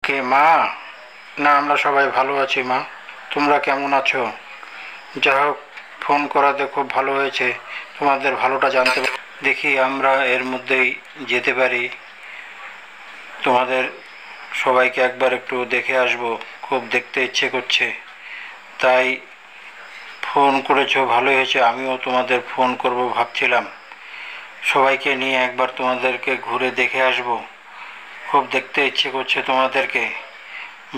কে মা? না, আমরা সবাই ভালো আছি মা। তোমরা কেমন আছো? যা হোক, ফোন করাতে খুব ভালো হয়েছে, তোমাদের ভালোটা জানতে দেখি আমরা এর মধ্যেই যেতে পারি। তোমাদের সবাইকে একবার একটু দেখে আসবো, খুব দেখতে ইচ্ছে করছে। তাই ফোন করেছো, ভালো হয়েছে। আমিও তোমাদের ফোন করব ভাবছিলাম, সবাইকে নিয়ে একবার তোমাদেরকে ঘুরে দেখে আসবো। খুব দেখতে ইচ্ছে করছে তোমাদেরকে,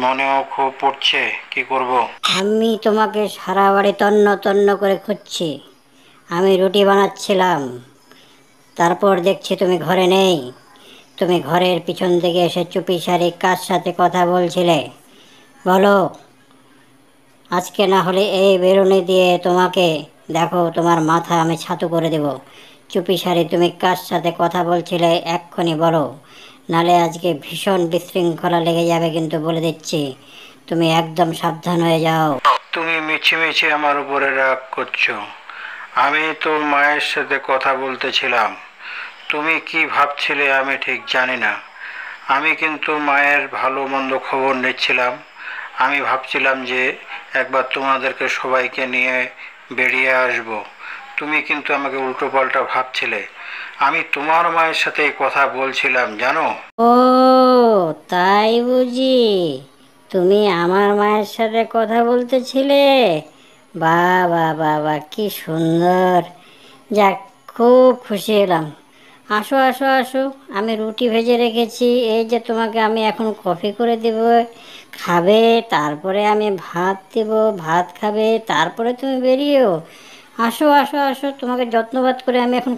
মনেও খুব পড়ছে। কি করব? আমি তোমাকে সারা বাড়ি তন্ন তন্ন করে খুঁজছি। আমি রুটি বানাচ্ছিলাম, তারপর দেখছি তুমি ঘরে নেই। তুমি ঘরের পিছন থেকে এসে চুপিসারি কার সাথে কথা বলছিলে বলো? আজকে না হলে এই বেরুনি দিয়ে তোমাকে, দেখো, তোমার মাথা আমি ছাতু করে দেব। চুপিসারি তুমি কার সাথে কথা বলছিলে এক্ষুনি বলো, নালে আজকে ভীষণ বিশৃঙ্খলা লেগে যাবে কিন্তু বলে দিচ্ছি। তুমি একদম সাবধান হয়ে যাও। তুমি মিছে মিছে আমার উপরে রাগ করছো। আমি তো মায়ের সাথে কথা বলতেছিলাম। তুমি কি ভাবছিলে আমি ঠিক জানি না। আমি কিন্তু মায়ের ভালো মন্দ খবর নিচ্ছিলাম। আমি ভাবছিলাম যে একবার তোমাদেরকে সবাইকে নিয়ে বেরিয়ে আসব। তুমি কিন্তু আমাকে উল্টো পাল্টা ভাবছিলে। আমি তোমার মায়ের সাথে কথা বলছিলাম, জানো। ও, তাই বুঝি? তুমি আমার মায়ের সাথে কথা বলতেছিলে? বাহ বাহ বাহ বাহ, কি সুন্দর! যাক, খুব খুশি হলাম। আসো আসো আসো, আমি রুটি ভেজে রেখেছি, এই যে তোমাকে আমি এখন কফি করে দেব, খাবে। তারপরে আমি ভাত দেব, ভাত খাবে, তারপরে তুমি বেরিয়েও। আসো আসো আসো, তোমাকে যত্নবাদ করে আমি এখন